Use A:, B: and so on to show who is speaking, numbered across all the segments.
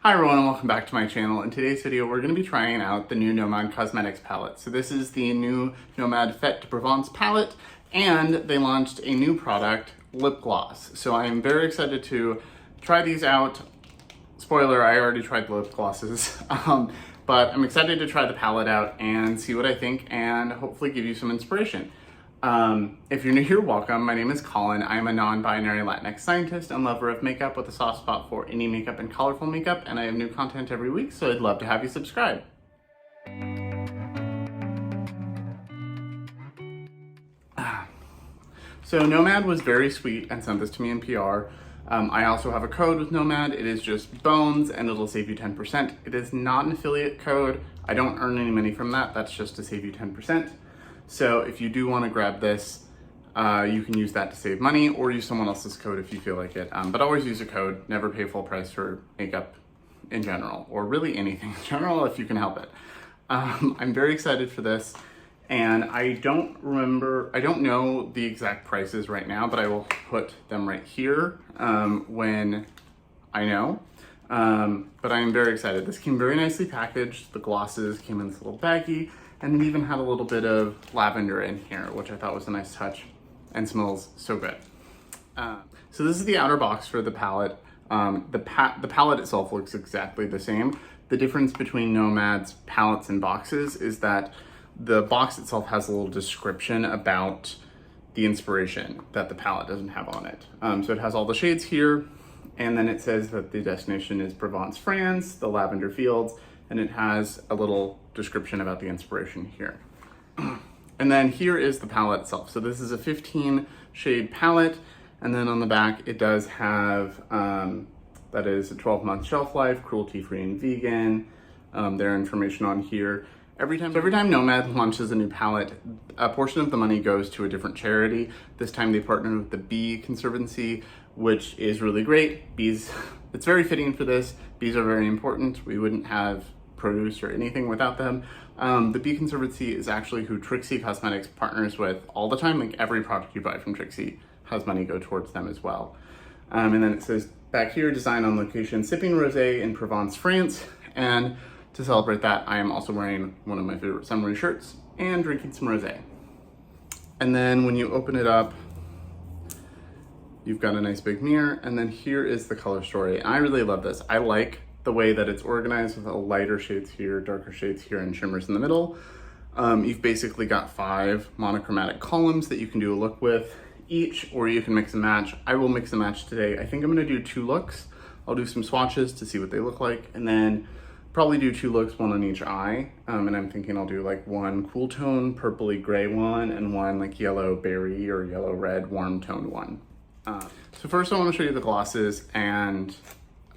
A: Hi everyone and welcome back to my channel. In today's video we're going to be trying out the new Nomad Cosmetics palette. So this is the new Nomad Fête de Provence palette, and they launched a new product, lip gloss. So I am very excited to try these out. Spoiler, I already tried the lip glosses, but I'm excited to try the palette out and see what I think and hopefully give you some inspiration. If you're new here, welcome. My name is Colin. I'm a non-binary Latinx scientist and lover of makeup with a soft spot for any makeup and colorful makeup, and I have new content every week, so I'd love to have you subscribe. So Nomad was very sweet and sent this to me in PR. I also have a code with Nomad. It is just bones and it'll save you 10%. It is not an affiliate code. I don't earn any money from that. That's just to save you 10%. So if you do want to grab this, you can use that to save money or use someone else's code if you feel like it. But always use a code. Never pay full price for makeup in general, or really anything in general if you can help it. I'm very excited for this, and I don't know the exact prices right now, but I will put them right here when I know. But I am very excited. This came very nicely packaged. The glosses came in this little baggie, and it even had a little bit of lavender in here, which I thought was a nice touch and smells so good. So this is the outer box for the palette. The palette itself looks exactly the same. The difference between Nomad's palettes and boxes is that the box itself has a little description about the inspiration that the palette doesn't have on it. So it has all the shades here, and then it says that the destination is Provence, France, the lavender fields, and it has a little description about the inspiration here. And then here is the palette itself. So this is a 15 shade palette, and then on the back it does have, that is a 12-month shelf life, cruelty-free and vegan. Their information on here. Every time Nomad launches a new palette, a portion of the money goes to a different charity. This time they partnered with the Bee Conservancy, which is really great. Bees, it's very fitting for this. Bees are very important. We wouldn't have produce or anything without them. The Bee Conservancy is actually who Trixie Cosmetics partners with all the time. Like every product you buy from Trixie has money go towards them as well. And then it says back here, design on location, sipping rosé in Provence, France. And to celebrate that, I am also wearing one of my favorite summery shirts and drinking some rosé. And then when you open it up, you've got a nice big mirror, and then here is the color story. And I really love this. I like the way that it's organized with lighter shades here, darker shades here, and shimmers in the middle. You've basically got 5 monochromatic columns that you can do a look with each, or you can mix and match. I will mix and match today. I think I'm gonna do 2 looks. I'll do some swatches to see what they look like, and then probably do 2 looks, 1 on each eye. And I'm thinking I'll do like 1 cool tone, purpley gray one, and 1 like yellow berry or yellow red warm toned one. So first I want to show you the glosses and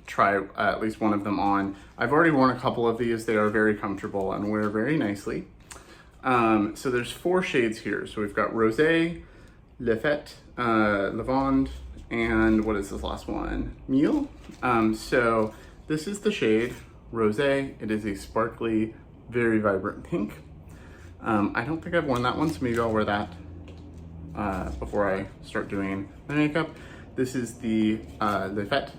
A: try at least one of them on. I've already worn a couple of these. They are very comfortable and wear very nicely. So there's 4 shades here. So we've got Rosé, Le Fête, Lavande, and what is this last one? Mule. So this is the shade Rosé. It is a sparkly, very vibrant pink. I don't think I've worn that one, so maybe I'll wear that before I start doing my makeup. This is the Fête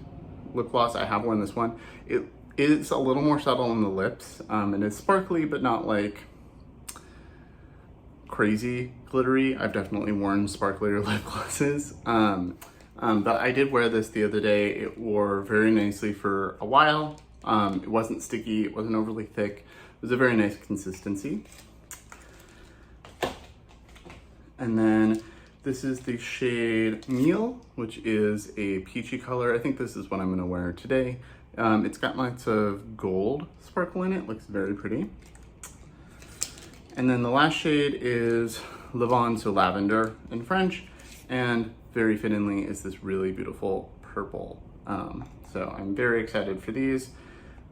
A: lip gloss. I have worn this one. It is a little more subtle on the lips, and it's sparkly, but not like crazy glittery. I've definitely worn sparklier lip glosses. But I did wear this the other day. It wore very nicely for a while. It wasn't sticky, it wasn't overly thick. It was a very nice consistency. And then this is the shade Meal, which is a peachy color. I think this is what I'm gonna wear today. It's got lots of gold sparkle in it, looks very pretty. And then the last shade is Lavande, so lavender in French, and very fittingly is this really beautiful purple. So I'm very excited for these.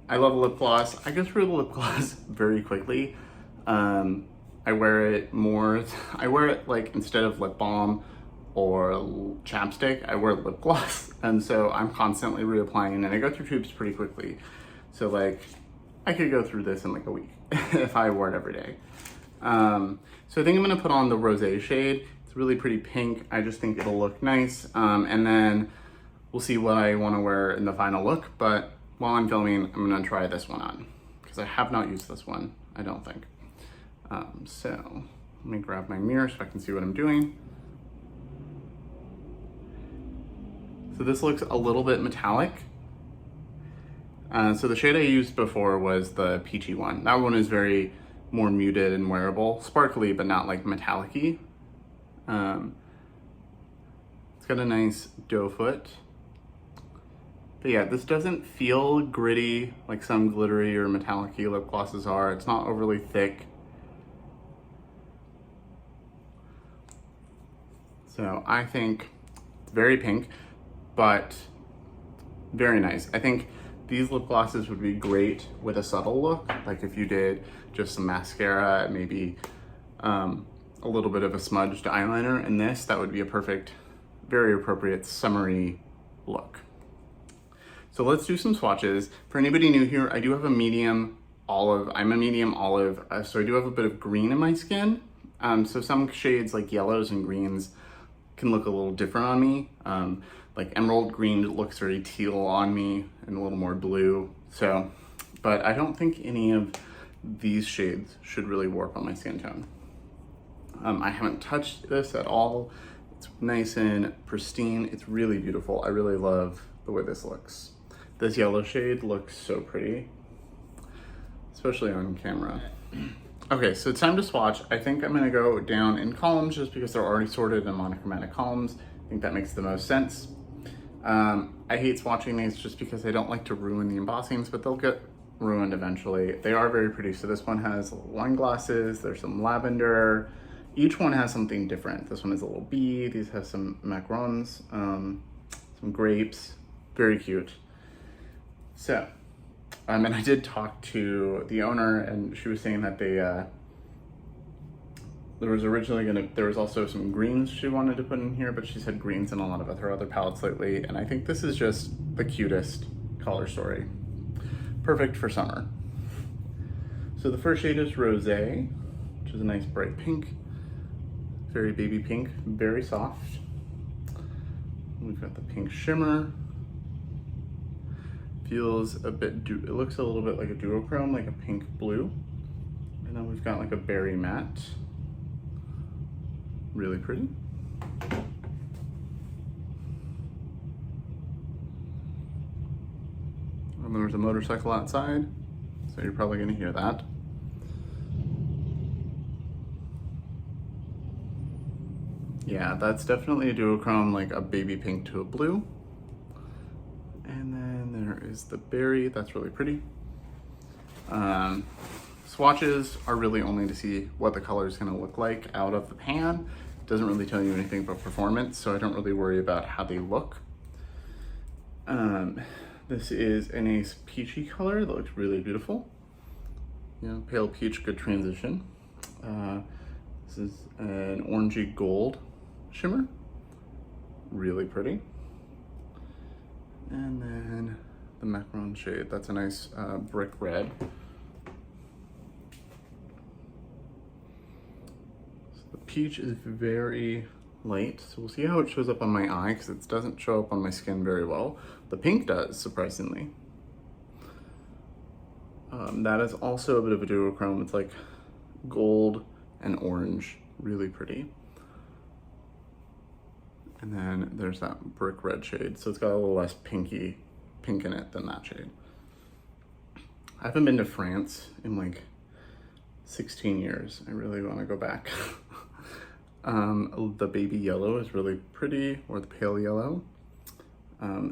A: I love a lip gloss. I go through the lip gloss very quickly. I wear it more, I wear it like instead of lip balm or chapstick, I wear lip gloss. And so I'm constantly reapplying, and I go through tubes pretty quickly. So like, I could go through this in like a week if I wore it every day. So I think I'm gonna put on the Rosé shade. It's really pretty pink. I just think it'll look nice. And then we'll see what I wanna wear in the final look, but while I'm filming, I'm gonna try this one on because I have not used this one, I don't think. So let me grab my mirror so I can see what I'm doing. So this looks a little bit metallic. So the shade I used before was the peachy one. That one is very more muted and wearable, sparkly, but not like metallic-y. It's got a nice doe foot. But yeah, this doesn't feel gritty like some glittery or metallic-y lip glosses are. It's not overly thick. So I think it's very pink, but very nice. I think these lip glosses would be great with a subtle look. Like if you did just some mascara, maybe a little bit of a smudged eyeliner in this, that would be a perfect, very appropriate summery look. So let's do some swatches. For anybody new here, I do have a medium olive. I'm a medium olive, so I do have a bit of green in my skin. So some shades like yellows and greens can look a little different on me. Like emerald green looks very teal on me and a little more blue. So, but I don't think any of these shades should really warp on my skin tone. I haven't touched this at all. It's nice and pristine. It's really beautiful. I really love the way this looks. This yellow shade looks so pretty, especially on camera. Okay, so it's time to swatch. I think I'm gonna go down in columns just because they're already sorted in monochromatic columns. I think that makes the most sense. I hate swatching these just because I don't like to ruin the embossings, but they'll get ruined eventually. They are very pretty. So this one has wine glasses, there's some lavender. Each one has something different. This one is a little bee, these have some macarons, some grapes, very cute. So, and I did talk to the owner and she was saying that they, there was also some greens she wanted to put in here, but she's had greens in a lot of her other palettes lately, and I think this is just the cutest color story. Perfect for summer. So the first shade is Rosé, which is a nice bright pink, very baby pink, very soft. We've got the pink shimmer. Feels a bit, it looks a little bit like a duochrome, like a pink blue. And then we've got like a berry matte. Really pretty. And there's a motorcycle outside, so you're probably gonna hear that. Yeah, that's definitely a duochrome, like a baby pink to a blue. And then there is the berry, that's really pretty. Swatches are really only to see what the color is gonna look like out of the pan. It doesn't really tell you anything about performance, so I don't really worry about how they look. This is a nice peachy color that looks really beautiful. You know, pale peach, good transition. This is an orangey gold shimmer, really pretty. And then the macaron shade, that's a nice brick red. So the peach is very light, so we'll see how it shows up on my eye because it doesn't show up on my skin very well. The pink does, surprisingly. That is also a bit of a duochrome. It's like gold and orange, really pretty. And then there's that brick red shade. So it's got a little less pink in it than that shade. I haven't been to France in like 16 years. I really want to go back. The baby yellow is really pretty, or the pale yellow.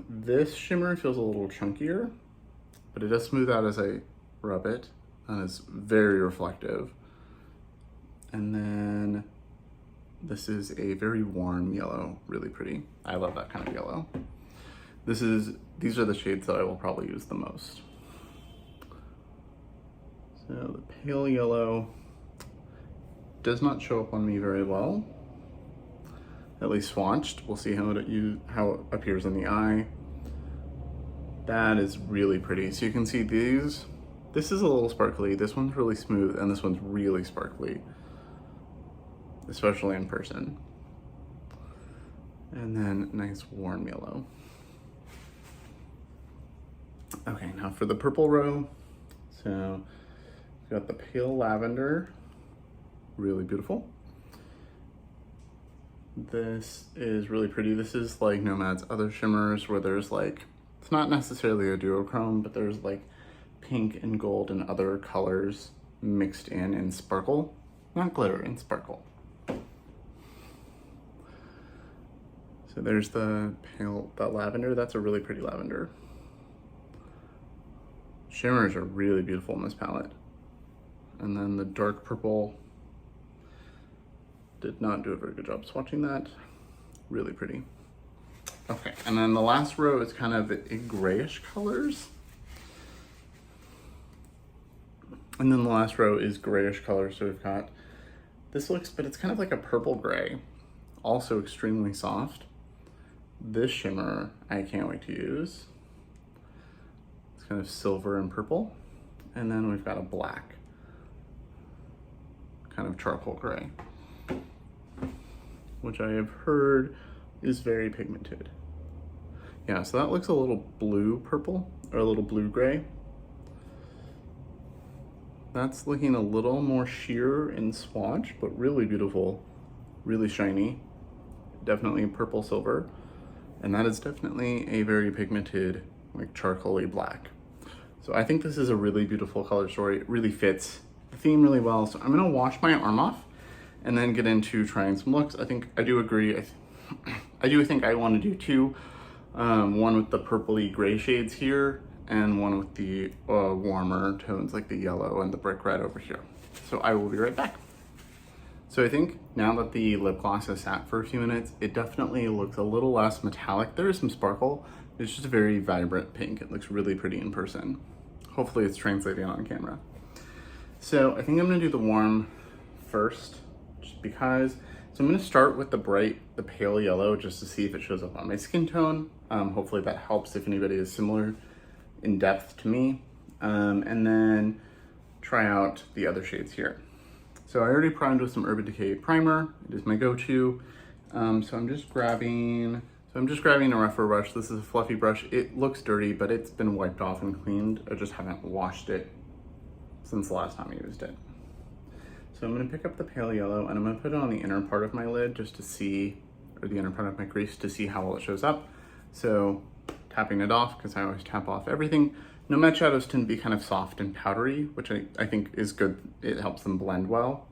A: This shimmer feels a little chunkier, but it does smooth out as I rub it, and it's very reflective. And then this is a very warm yellow, really pretty. I love that kind of yellow. These are the shades that I will probably use the most. So the pale yellow does not show up on me very well, at least swatched. We'll see how it appears in the eye. That is really pretty. So you can see these. This is a little sparkly. This one's really smooth, and this one's really sparkly, especially in person. And then nice warm yellow. Okay, now for the purple row. So we've got the pale lavender, really beautiful. This is really pretty. This is like Nomad's other shimmers where there's like, it's not necessarily a duochrome, but there's like pink and gold and other colors mixed in sparkle. Not glitter, in sparkle. So there's the lavender. That's a really pretty lavender. Shimmers are really beautiful in this palette. And then the dark purple, did not do a very good job swatching that. Really pretty. Okay, and then the last row is kind of in grayish colors. And then the last row is grayish colors. So we've got, this looks, but it's kind of like a purple gray, also extremely soft. This shimmer, I can't wait to use. It's kind of silver and purple. And then we've got a black, kind of charcoal gray, which I have heard is very pigmented. Yeah, so that looks a little blue purple, or a little blue gray. That's looking a little more sheer in swatch, but really beautiful, really shiny. Definitely purple silver. And that is definitely a very pigmented, like charcoaly black. So I think this is a really beautiful color story. It really fits the theme really well. So I'm gonna wash my arm off and then get into trying some looks. I do agree. I do think I want to do two. One with the purpley gray shades here, and one with the warmer tones like the yellow and the brick red over here. So I will be right back. So I think now that the lip gloss has sat for a few minutes, it definitely looks a little less metallic. There is some sparkle. It's just a very vibrant pink. It looks really pretty in person. Hopefully it's translating on camera. So I think I'm gonna do the warm first, just because. So I'm gonna start with the pale yellow, just to see if it shows up on my skin tone. Hopefully that helps if anybody is similar in depth to me. And then try out the other shades here. So I already primed with some Urban Decay primer. It is my go-to. So I'm just grabbing a rougher brush. This is a fluffy brush. It looks dirty, but it's been wiped off and cleaned. I just haven't washed it since the last time I used it. So I'm gonna pick up the pale yellow and I'm gonna put it on the inner part of my lid just to see, or the inner part of my crease to see how well it shows up. So tapping it off, because I always tap off everything. Nomad shadows tend to be kind of soft and powdery, which I think is good. It helps them blend well,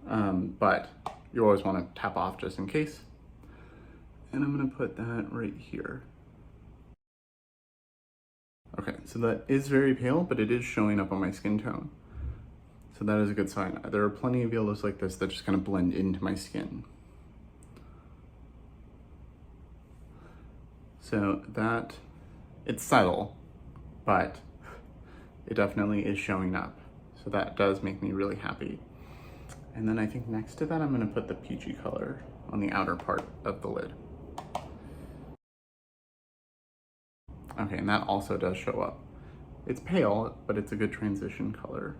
A: but you always wanna tap off just in case. And I'm gonna put that right here. Okay, so that is very pale, but it is showing up on my skin tone. So that is a good sign. There are plenty of yellows like this that just kind of blend into my skin. So that, it's subtle, but it definitely is showing up. So that does make me really happy. And then I think next to that, I'm gonna put the peachy color on the outer part of the lid. Okay, and that also does show up. It's pale, but it's a good transition color.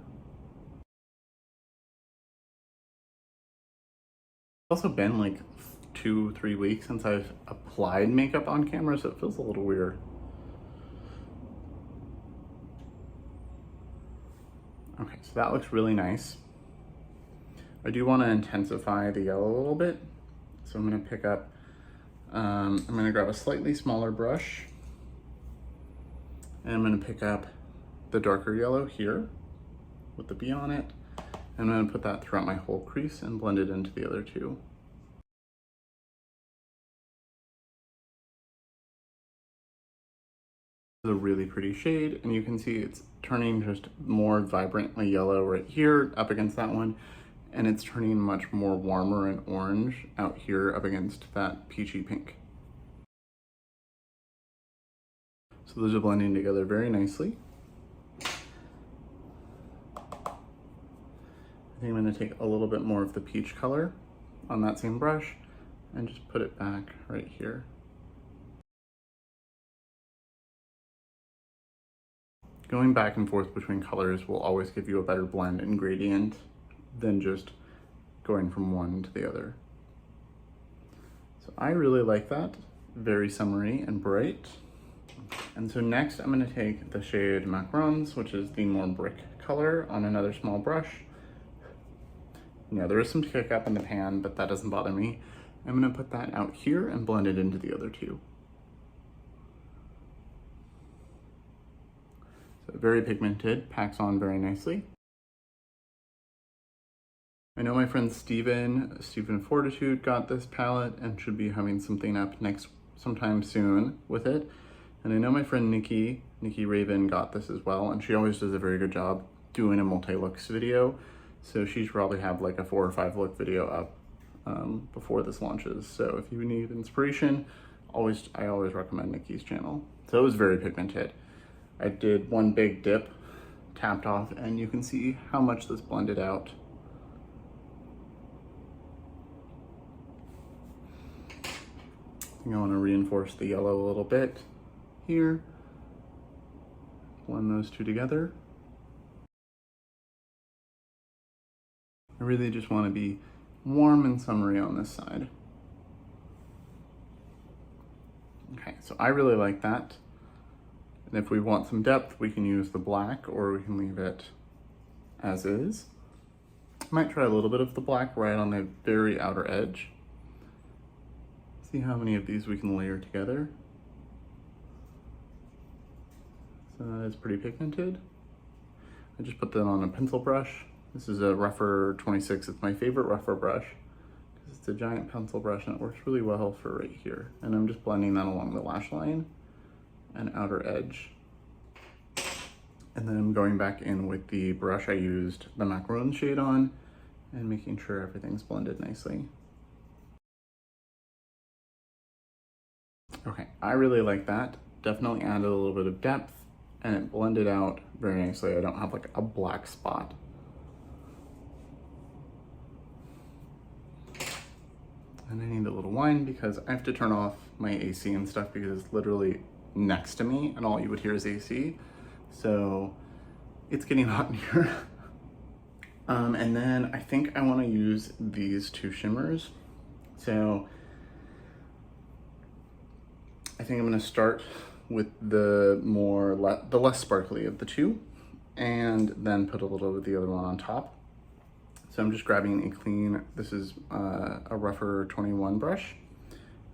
A: It's also been like 2-3 weeks since I've applied makeup on camera, so it feels a little weird. Okay, so that looks really nice. I do want to intensify the yellow a little bit. So I'm gonna pick up, I'm gonna grab a slightly smaller brush and I'm gonna pick up the darker yellow here with the B on it. I'm gonna put that throughout my whole crease and blend it into the other two. It's a really pretty shade, and you can see it's turning just more vibrantly yellow right here up against that one, and it's turning much more warmer and orange out here up against that peachy pink. So those are blending together very nicely. I think I'm gonna take a little bit more of the peach color on that same brush and just put it back right here. Going back and forth between colors will always give you a better blend and gradient than just going from one to the other. So I really like that. Very summery and bright. And so next I'm gonna take the shade Macarons, which is the more brick color, on another small brush. Yeah, there is some kick up in the pan, but that doesn't bother me. I'm gonna put that out here and blend it into the other two. So very pigmented, packs on very nicely. I know my friend Stephen Fortitude got this palette and should be having something up sometime soon with it. And I know my friend Nikki Raven got this as well, and she always does a very good job doing a multi-looks video. So she should probably have like a 4 or 5 look video up before this launches. So if you need inspiration, I always recommend Nikki's channel. So it was very pigmented. I did one big dip, tapped off, and you can see how much this blended out. I think I want to reinforce the yellow a little bit here. Blend those two together. I really just want to be warm and summery on this side. Okay, so I really like that. And if we want some depth, we can use the black, or we can leave it as is. I might try a little bit of the black right on the very outer edge. See how many of these we can layer together. So that is pretty pigmented. I just put that on a pencil brush. This is a rougher 26. It's my favorite rougher brush because it's a giant pencil brush and it works really well for right here. And I'm just blending that along the lash line and outer edge. And then I'm going back in with the brush I used the Macaron shade on and making sure everything's blended nicely. Okay, I really like that. Definitely added a little bit of depth and it blended out very nicely. I don't have like a black spot. And I need a little wine because I have to turn off my AC and stuff because it's literally next to me and all you would hear is AC. So it's getting hot in here. And then I think I want to use these two shimmers. So I think I'm going to start with the less sparkly of the two and then put a little of the other one on top. So I'm just grabbing a clean, this is a rougher 21 brush.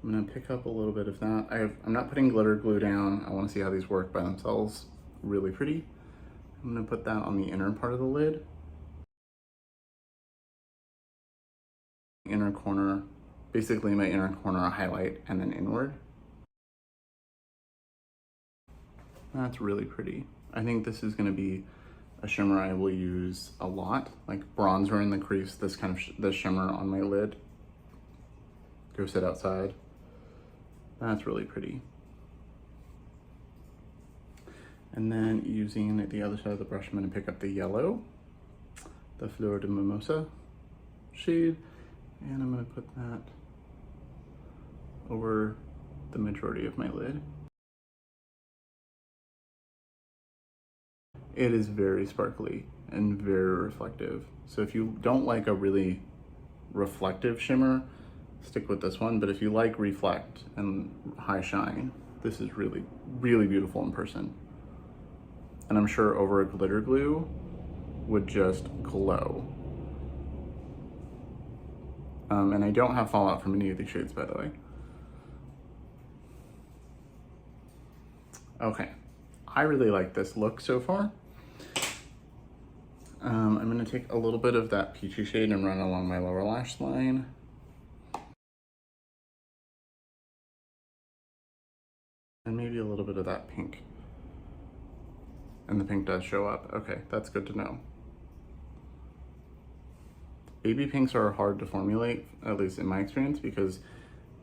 A: I'm gonna pick up a little bit of that. I'm not putting glitter glue down. I wanna see how these work by themselves. Really pretty. I'm gonna put that on the inner part of the lid. Inner corner, basically my inner corner highlight and then inward. That's really pretty. I think this is gonna be a shimmer I will use a lot, like bronzer in the crease, this shimmer on my lid. Go sit outside. That's really pretty. And then using the other side of the brush, I'm gonna pick up the yellow, the Fleur de Mimosa shade, and I'm gonna put that over the majority of my lid. It is very sparkly and very reflective. So if you don't like a really reflective shimmer, stick with this one. But if you like reflect and high shine, this is really, really beautiful in person. And I'm sure over a glitter glue would just glow. And I don't have fallout from any of these shades, by the way. Okay, I really like this look so far. I'm gonna take a little bit of that peachy shade and run along my lower lash line. And maybe a little bit of that pink. And the pink does show up. Okay, that's good to know. Baby pinks are hard to formulate, at least in my experience, because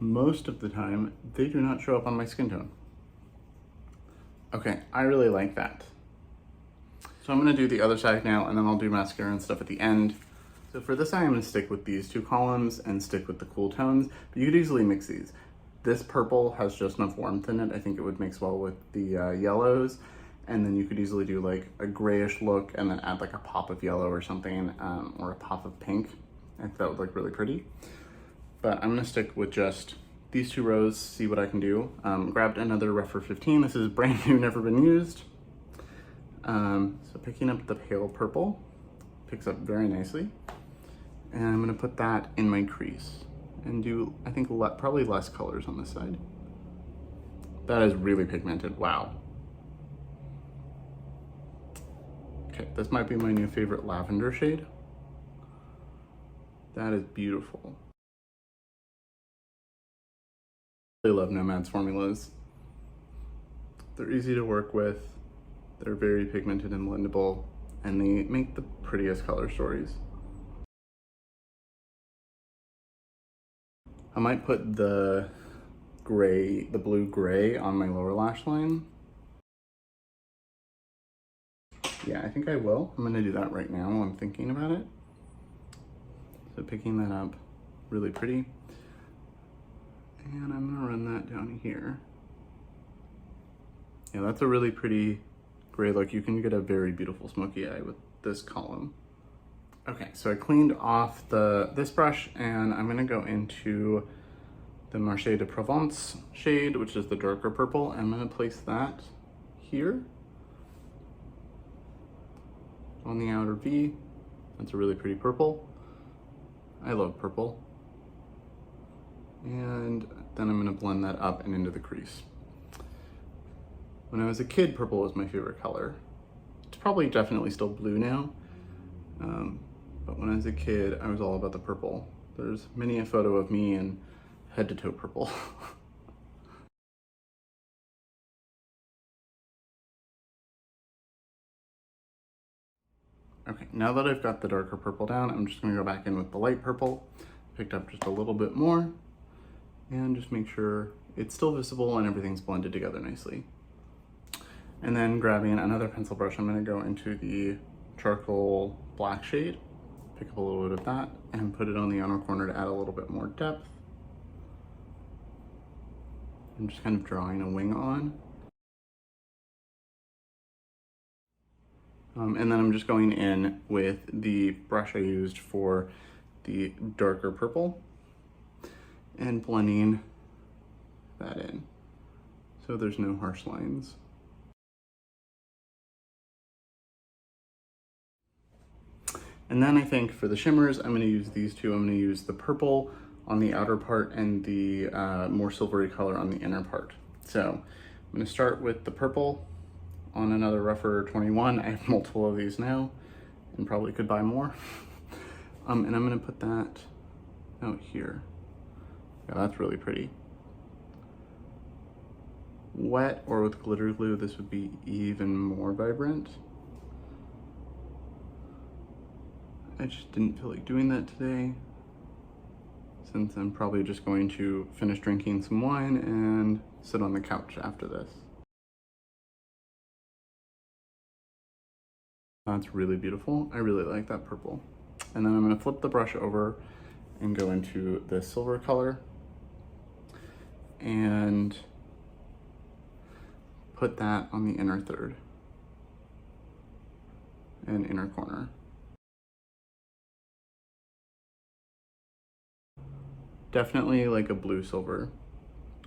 A: most of the time they do not show up on my skin tone. Okay, I really like that. So I'm gonna do the other side now and then I'll do mascara and stuff at the end. So for this eye, I'm gonna stick with these two columns and stick with the cool tones, but you could easily mix these. This purple has just enough warmth in it. I think it would mix well with the yellows. And then you could easily do like a grayish look and then add like a pop of yellow or something, or a pop of pink. I think that would look really pretty. But I'm gonna stick with just these two rows, see what I can do. Grabbed another Ref for 15. This is brand new, never been used. So picking up the pale purple, picks up very nicely. And I'm gonna put that in my crease and do, I think, probably less colors on this side. That is really pigmented, wow. Okay, this might be my new favorite lavender shade. That is beautiful. I love Nomad's formulas. They're easy to work with, they're very pigmented and blendable, and they make the prettiest color stories. I might put the blue gray on my lower lash line. Yeah, I think I will. I'm gonna do that right now while I'm thinking about it. So picking that up, really pretty. And I'm gonna run that down here. Yeah, that's a really pretty gray look. You can get a very beautiful smoky eye with this column. Okay, so I cleaned off this brush and I'm gonna go into the Marché de Provence shade, which is the darker purple. I'm gonna place that here on the outer V. That's a really pretty purple. I love purple. And then I'm gonna blend that up and into the crease. When I was a kid, purple was my favorite color. It's probably definitely still blue now. But when I was a kid, I was all about the purple. There's many a photo of me in head to toe purple. Okay, now that I've got the darker purple down, I'm just gonna go back in with the light purple. Picked up just a little bit more and just make sure it's still visible and everything's blended together nicely. And then grabbing another pencil brush, I'm gonna go into the charcoal black shade, pick up a little bit of that and put it on the outer corner to add a little bit more depth. I'm just kind of drawing a wing on. And then I'm just going in with the brush I used for the darker purple and blending that in so there's no harsh lines. And then I think for the shimmers, I'm gonna use these two. I'm gonna use the purple on the outer part and the more silvery color on the inner part. So I'm gonna start with the purple on another Rougher 21. I have multiple of these now and probably could buy more. And I'm gonna put that out here. Yeah, that's really pretty. Wet or with glitter glue, this would be even more vibrant. I just didn't feel like doing that today, since I'm probably just going to finish drinking some wine and sit on the couch after this. That's really beautiful. I really like that purple. And then I'm gonna flip the brush over and go into this silver color and put that on the inner third and inner corner. Definitely like a blue silver,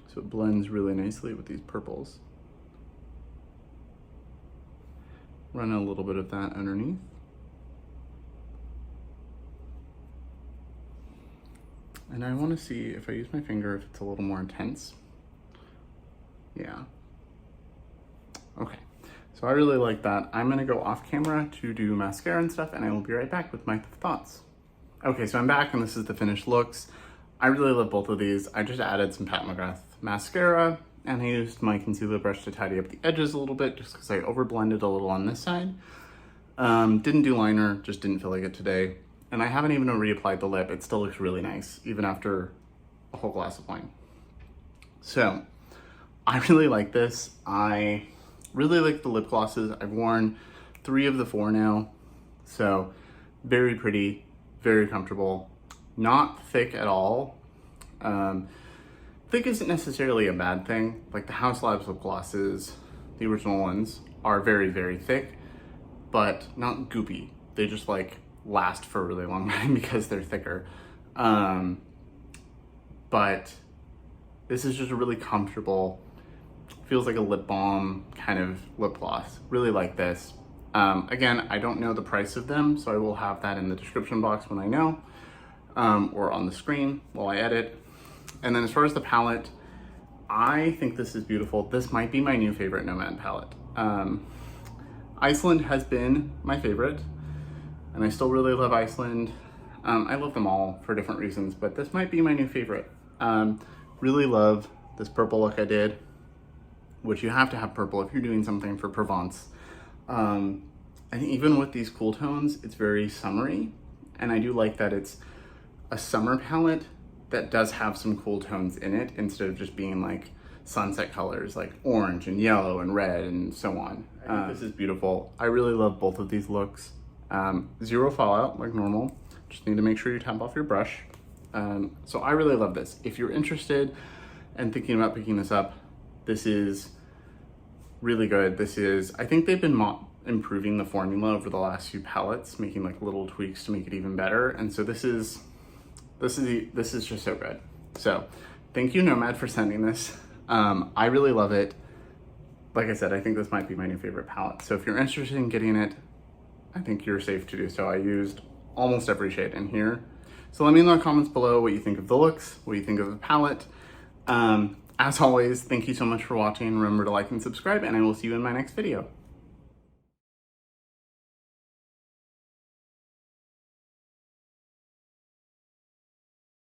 A: so it blends really nicely with these purples. Run a little bit of that underneath. And I want to see if I use my finger if it's a little more intense. Yeah. Okay, so I really like that. I'm gonna go off camera to do mascara and stuff, and I will be right back with my thoughts. Okay, so I'm back and this is the finished looks. I really love both of these. I just added some Pat McGrath mascara and I used my concealer brush to tidy up the edges a little bit just because I overblended a little on this side. Didn't do liner, just didn't feel like it today. And I haven't even reapplied the lip. It still looks really nice, even after a whole glass of wine. So, I really like this. I really like the lip glosses. I've worn 3 of the 4 now. So, very pretty, very comfortable. Not thick at all. Thick isn't necessarily a bad thing. Like the House Labs lip glosses, the original ones, are very, very thick, but not goopy. They just like last for a really long time because they're thicker. But This is just a really comfortable, feels like a lip balm kind of lip gloss. Really like this. Again, I don't know the price of them, so I will have that in the description box when I know, or on the screen while I edit. And then as far as the palette, I think this is beautiful. This might be my new favorite Nomad palette. Iceland has been my favorite, and I still really love Iceland. I love them all for different reasons, but this might be my new favorite. Really love this purple look I did, which you have to have purple if you're doing something for Provence. And even with these cool tones, it's very summery, and I do like that it's a summer palette that does have some cool tones in it instead of just being like sunset colors like orange and yellow and red and so on. This is beautiful. I really love both of these looks. Zero fallout like normal. Just need to make sure you tap off your brush. So I really love this. If you're interested and thinking about picking this up, this is really good. This is, I think they've been improving the formula over the last few palettes, making like little tweaks to make it even better. And so this is just so good. So thank you, Nomad, for sending this. I really love it. Like I said, I think this might be my new favorite palette. So if you're interested in getting it, I think you're safe to do so. I used almost every shade in here. So let me know in the comments below what you think of the looks, what you think of the palette. As always, thank you so much for watching. Remember to like and subscribe, and I will see you in my next video.